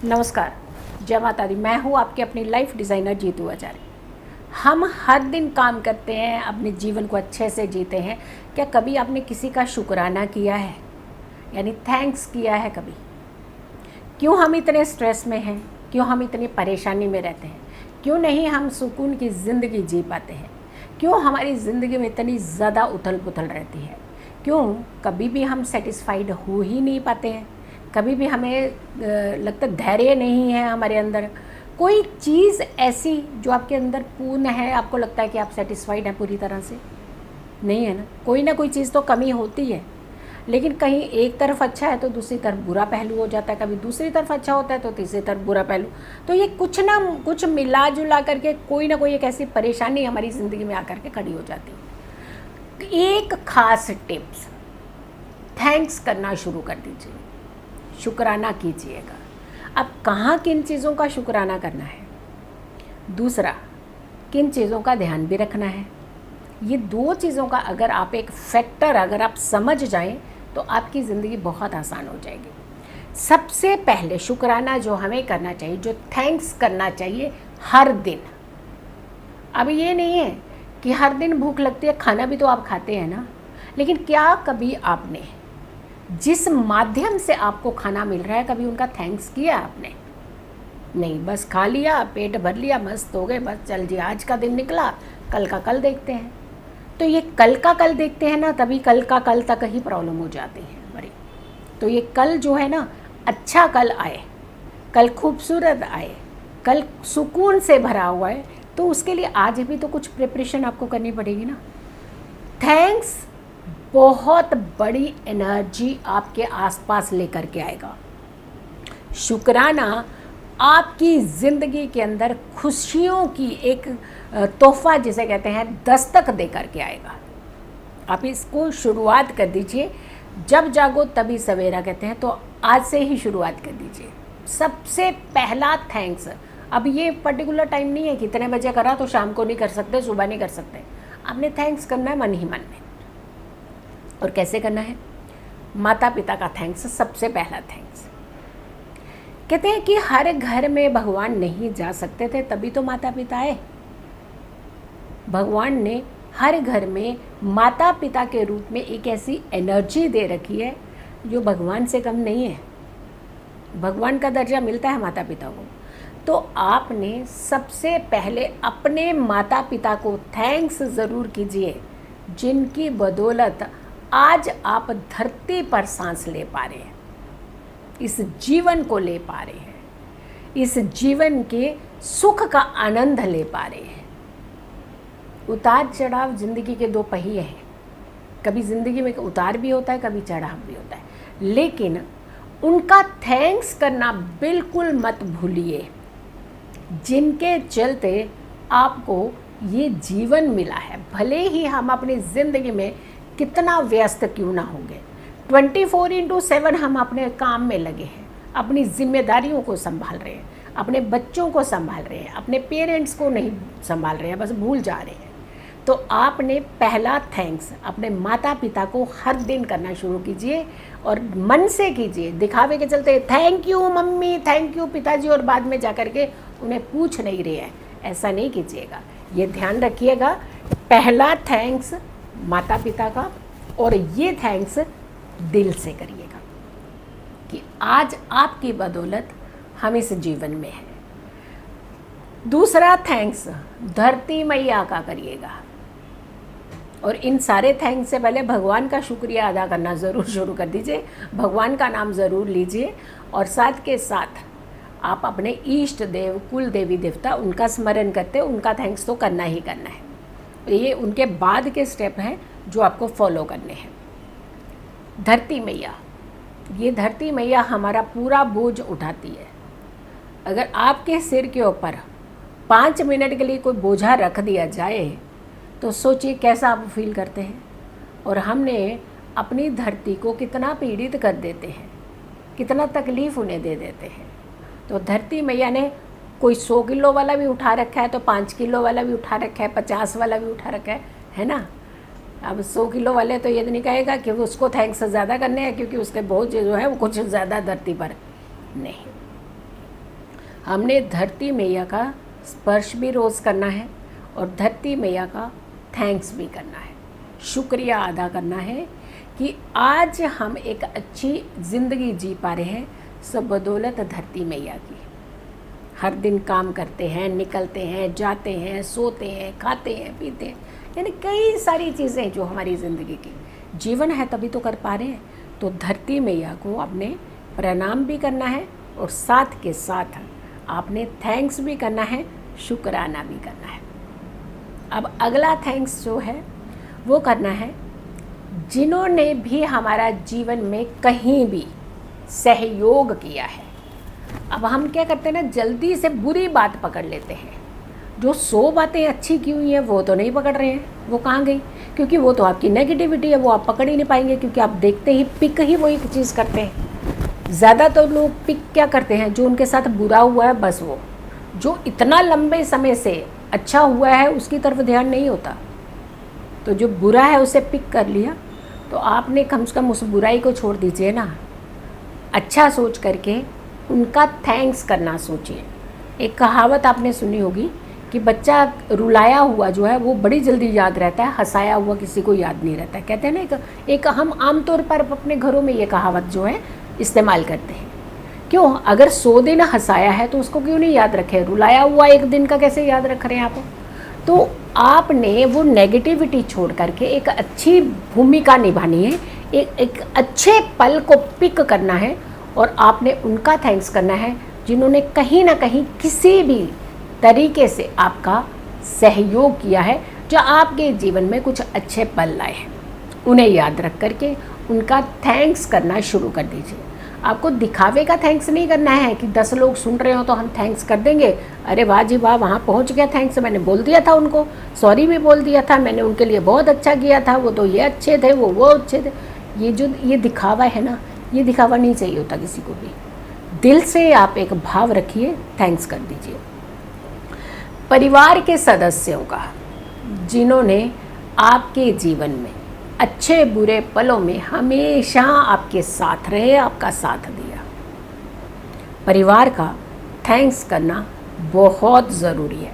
नमस्कार, जय माता दी। मैं हूँ आपके अपनी लाइफ डिज़ाइनर जीतू आचार्य। हम हर दिन काम करते हैं, अपने जीवन को अच्छे से जीते हैं। क्या कभी आपने किसी का शुक्राना किया है, यानी थैंक्स किया है कभी? क्यों हम इतने स्ट्रेस में हैं, क्यों हम इतनी परेशानी में रहते हैं, क्यों नहीं हम सुकून की ज़िंदगी जी पाते हैं, क्यों हमारी ज़िंदगी में इतनी ज़्यादा उथल पुथल रहती है, क्यों कभी भी हम सेटिस्फाइड हो ही नहीं पाते हैं, कभी भी हमें लगता धैर्य नहीं है हमारे अंदर। कोई चीज़ ऐसी जो आपके अंदर पूर्ण है, आपको लगता है कि आप सेटिस्फाइड हैं पूरी तरह से? नहीं है ना कोई चीज़ तो कमी होती है। लेकिन कहीं एक तरफ अच्छा है तो दूसरी तरफ बुरा पहलू हो जाता है, कभी दूसरी तरफ अच्छा होता है तो तीसरी तरफ बुरा पहलू। तो ये कुछ ना कुछ मिला जुला करके कोई ना कोई एक ऐसी परेशानी हमारी ज़िंदगी में आकर के खड़ी हो जाती है। एक खास टिप्स, थैंक्स करना शुरू कर दीजिए, शुक्राना कीजिएगा। अब कहाँ किन चीज़ों का शुक्राना करना है, दूसरा किन चीज़ों का ध्यान भी रखना है, ये दो चीज़ों का अगर आप एक फैक्टर अगर आप समझ जाएं तो आपकी ज़िंदगी बहुत आसान हो जाएगी। सबसे पहले शुक्राना जो हमें करना चाहिए, जो थैंक्स करना चाहिए हर दिन। अब ये नहीं है कि हर दिन भूख लगती है, खाना भी तो आप खाते हैं ना, लेकिन क्या कभी आपने जिस माध्यम से आपको खाना मिल रहा है कभी उनका थैंक्स किया आपने? नहीं, बस खा लिया, पेट भर लिया, मस्त हो गए, बस चल जी आज का दिन निकला, कल का कल देखते हैं। तो ये कल का कल देखते हैं ना, तभी कल का कल तक ही प्रॉब्लम हो जाती है हमारी। तो ये कल जो है ना, अच्छा कल आए, कल खूबसूरत आए, कल सुकून से भरा हुआ है, तो उसके लिए आज भी तो कुछ प्रिपरेशन आपको करनी पड़ेगी ना। थैंक्स बहुत बड़ी एनर्जी आपके आसपास लेकर के आएगा। शुक्राना आपकी ज़िंदगी के अंदर खुशियों की एक तोहफा जिसे कहते हैं दस्तक दे करके आएगा। आप इसको शुरुआत कर दीजिए। जब जागो तभी सवेरा कहते हैं, तो आज से ही शुरुआत कर दीजिए। सबसे पहला थैंक्स, अब ये पर्टिकुलर टाइम नहीं है, कितने बजे करा तो शाम को नहीं कर सकते, सुबह नहीं कर सकते। आपने थैंक्स करना है मन ही मन में। और कैसे करना है? माता पिता का थैंक्स, सबसे पहला थैंक्स। कहते हैं कि हर घर में भगवान नहीं जा सकते थे, तभी तो माता पिता आए। भगवान ने हर घर में माता पिता के रूप में एक ऐसी एनर्जी दे रखी है जो भगवान से कम नहीं है। भगवान का दर्जा मिलता है माता पिता को। तो आपने सबसे पहले अपने माता पिता को थैंक्स ज़रूर कीजिए, जिनकी बदौलत आज आप धरती पर सांस ले पा रहे हैं, इस जीवन को ले पा रहे हैं, इस जीवन के सुख का आनंद ले पा रहे हैं। उतार चढ़ाव जिंदगी के दो पहिए हैं। कभी ज़िंदगी में उतार भी होता है, कभी चढ़ाव भी होता है, लेकिन उनका थैंक्स करना बिल्कुल मत भूलिए, जिनके चलते आपको ये जीवन मिला है। भले ही हम अपनी ज़िंदगी में कितना व्यस्त क्यों ना होंगे, 24/7 हम अपने काम में लगे हैं, अपनी जिम्मेदारियों को संभाल रहे हैं, अपने बच्चों को संभाल रहे हैं, अपने पेरेंट्स को नहीं संभाल रहे हैं, बस भूल जा रहे हैं। तो आपने पहला थैंक्स अपने माता पिता को हर दिन करना शुरू कीजिए, और मन से कीजिए। दिखावे के चलते thank you mummy, thank you पिताजी, और बाद में जाकर के उन्हें पूछ नहीं रहे हैं, ऐसा नहीं कीजिएगा। ये ध्यान रखिएगा, पहला थैंक्स माता पिता का, और ये थैंक्स दिल से करिएगा कि आज आपकी बदौलत हम इस जीवन में हैं। दूसरा थैंक्स धरती मैया का करिएगा, और इन सारे थैंक्स से पहले भगवान का शुक्रिया अदा करना ज़रूर शुरू कर दीजिए। भगवान का नाम ज़रूर लीजिए, और साथ के साथ आप अपने इष्ट देव, कुल देवी देवता, उनका स्मरण करते, उनका थैंक्स तो करना ही करना है। ये उनके बाद के स्टेप हैं जो आपको फॉलो करने हैं। धरती मैया, ये धरती मैया हमारा पूरा बोझ उठाती है। अगर आपके सिर के ऊपर 5 मिनट के लिए कोई बोझा रख दिया जाए तो सोचिए कैसा आप फील करते हैं। और हमने अपनी धरती को कितना पीड़ित कर देते हैं, कितना तकलीफ़ उन्हें दे देते हैं। तो धरती मैया ने कोई 100 किलो वाला भी उठा रखा है, तो 5 किलो वाला भी उठा रखा है, 50 वाला भी उठा रखा है ना। अब 100 किलो वाले तो ये नहीं कहेगा कि उसको थैंक्स ज़्यादा करने हैं, क्योंकि उसके बोझ जो है वो कुछ ज़्यादा धरती पर नहीं। हमने धरती मैया का स्पर्श भी रोज़ करना है और धरती मैया का थैंक्स भी करना है, शुक्रिया अदा करना है कि आज हम एक अच्छी ज़िंदगी जी पा रहे हैं, सब बदौलत धरती मैया की। हर दिन काम करते हैं, निकलते हैं, जाते हैं, सोते हैं, खाते हैं, पीते हैं, यानी कई सारी चीज़ें जो हमारी ज़िंदगी की जीवन है तभी तो कर पा रहे हैं। तो धरती मैया को आपने प्रणाम भी करना है और साथ के साथ आपने थैंक्स भी करना है, शुक्राना भी करना है। अब अगला थैंक्स जो है वो करना है जिन्होंने भी हमारा जीवन में कहीं भी सहयोग किया है। अब हम क्या करते हैं ना, जल्दी से बुरी बात पकड़ लेते हैं। जो 100 बातें अच्छी की हुई हैं वो तो नहीं पकड़ रहे हैं, वो कहाँ गई, क्योंकि वो तो आपकी नेगेटिविटी है, वो आप पकड़ ही नहीं पाएंगे, क्योंकि आप देखते ही पिक ही वही चीज़ करते हैं। ज़्यादा तो लोग पिक क्या करते हैं, जो उनके साथ बुरा हुआ है बस वो, जो इतना लंबे समय से अच्छा हुआ है उसकी तरफ ध्यान नहीं होता। तो जो बुरा है उसे पिक कर लिया, तो आपने कम से कम उस बुराई को छोड़ दीजिए ना, अच्छा सोच करके उनका थैंक्स करना सोचिए। एक कहावत आपने सुनी होगी कि बच्चा रुलाया हुआ जो है वो बड़ी जल्दी याद रहता है, हंसाया हुआ किसी को याद नहीं रहता है। कहते हैं ना, एक हम आमतौर पर अपने घरों में ये कहावत जो है इस्तेमाल करते हैं। क्यों, अगर 100 दिन हंसाया है तो उसको क्यों नहीं याद रखे, रुलाया हुआ एक दिन का कैसे याद रख रहे हैं आप। तो आपने वो नेगेटिविटी छोड़ करके एक अच्छी भूमिका निभानी है, एक अच्छे पल को पिक करना है और आपने उनका थैंक्स करना है जिन्होंने कहीं ना कहीं किसी भी तरीके से आपका सहयोग किया है, जो आपके जीवन में कुछ अच्छे पल लाए हैं। उन्हें याद रख करके उनका थैंक्स करना शुरू कर दीजिए। आपको दिखावे का थैंक्स नहीं करना है कि 10 लोग सुन रहे हो तो हम थैंक्स कर देंगे, अरे वाह जी वाह वहाँ पहुँच गया थैंक्स, मैंने बोल दिया था उनको, सॉरी भी बोल दिया था, मैंने उनके लिए बहुत अच्छा किया था, वो तो ये अच्छे थे, वो अच्छे थे। ये दिखावा है ना, ये दिखावा नहीं चाहिए होता किसी को भी। दिल से आप एक भाव रखिए, थैंक्स कर दीजिए। परिवार के सदस्यों का जिन्होंने आपके जीवन में अच्छे बुरे पलों में हमेशा आपके साथ रहे, आपका साथ दिया, परिवार का थैंक्स करना बहुत ज़रूरी है।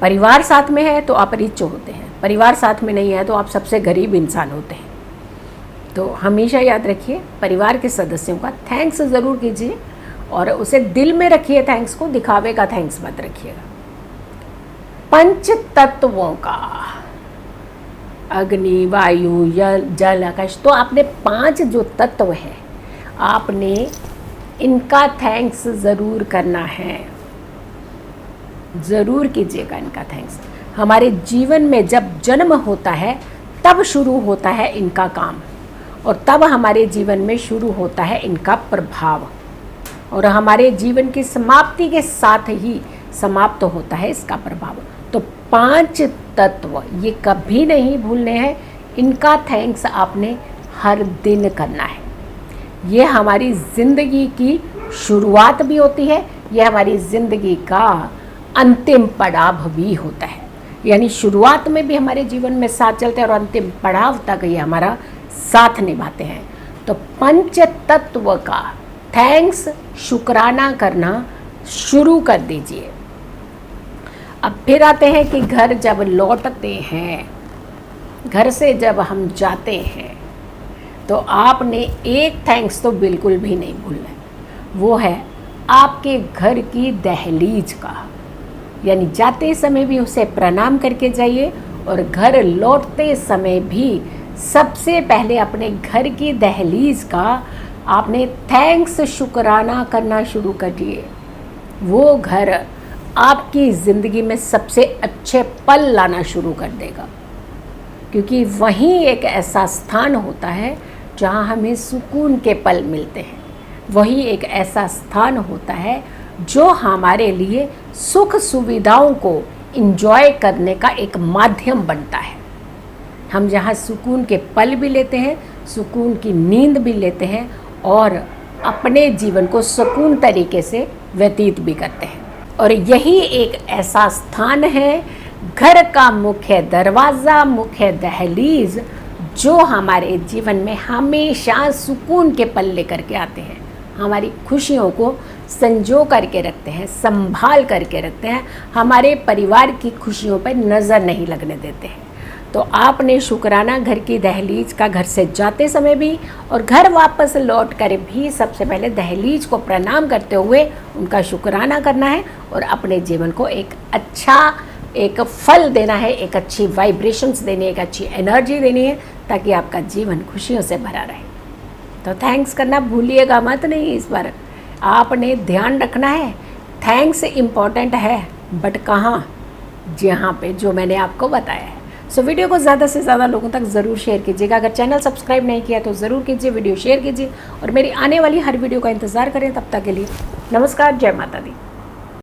परिवार साथ में है तो आप रिच होते हैं, परिवार साथ में नहीं है तो आप सबसे गरीब इंसान होते हैं। तो हमेशा याद रखिए, परिवार के सदस्यों का थैंक्स ज़रूर कीजिए और उसे दिल में रखिए थैंक्स को, दिखावे का थैंक्स मत रखिएगा। पंच तत्वों का, अग्नि, वायु, जल, आकाश, तो आपने 5 जो तत्व हैं आपने इनका थैंक्स ज़रूर करना है, ज़रूर कीजिएगा इनका थैंक्स। हमारे जीवन में जब जन्म होता है तब शुरू होता है इनका काम, और तब हमारे जीवन में शुरू होता है इनका प्रभाव, और हमारे जीवन की समाप्ति के साथ ही समाप्त होता है इसका प्रभाव। तो 5 तत्व ये कभी नहीं भूलने हैं, इनका थैंक्स आपने हर दिन करना है। ये हमारी ज़िंदगी की शुरुआत भी होती है, ये हमारी ज़िंदगी का अंतिम पड़ाव भी होता है। यानी शुरुआत में भी हमारे जीवन में साथ चलते हैं और अंतिम पड़ाव तक ये हमारा साथ निभाते हैं। तो पंच तत्व का थैंक्स, शुक्राना करना शुरू कर दीजिए। अब फिर आते हैं कि घर जब लौटते हैं, घर से जब हम जाते हैं, तो आपने एक थैंक्स तो बिल्कुल भी नहीं भूलना है, वो है आपके घर की दहलीज का। यानी जाते समय भी उसे प्रणाम करके जाइए और घर लौटते समय भी सबसे पहले अपने घर की दहलीज का आपने थैंक्स, शुक्राना करना शुरू कर दिए। वो घर आपकी ज़िंदगी में सबसे अच्छे पल लाना शुरू कर देगा, क्योंकि वहीं एक ऐसा स्थान होता है जहाँ हमें सुकून के पल मिलते हैं। वही एक ऐसा स्थान होता है जो हमारे लिए सुख सुविधाओं को इंजॉय करने का एक माध्यम बनता है। हम जहाँ सुकून के पल भी लेते हैं, सुकून की नींद भी लेते हैं और अपने जीवन को सुकून तरीके से व्यतीत भी करते हैं। और यही एक ऐसा स्थान है, घर का मुख्य दरवाज़ा, मुख्य दहलीज, जो हमारे जीवन में हमेशा सुकून के पल लेकर के आते हैं, हमारी खुशियों को संजो करके रखते हैं, संभाल करके रखते हैं, हमारे परिवार की खुशियों पर नज़र नहीं लगने देते हैं। तो आपने शुक्राना घर की दहलीज का घर से जाते समय भी और घर वापस लौट कर भी सबसे पहले दहलीज को प्रणाम करते हुए उनका शुक्राना करना है और अपने जीवन को एक फल देना है, एक अच्छी वाइब्रेशंस देनी है, एक अच्छी एनर्जी देनी है, ताकि आपका जीवन खुशियों से भरा रहे। तो थैंक्स करना भूलिएगा मत नहीं, इस बार आपने ध्यान रखना है। थैंक्स इम्पॉर्टेंट है, बट कहाँ, जहाँ पे जो मैंने आपको बताया है। सो वीडियो को ज़्यादा से ज़्यादा लोगों तक ज़रूर शेयर कीजिएगा। अगर चैनल सब्सक्राइब नहीं किया तो ज़रूर कीजिए, वीडियो शेयर कीजिए और मेरी आने वाली हर वीडियो का इंतज़ार करें। तब तक के लिए नमस्कार, जय माता दी।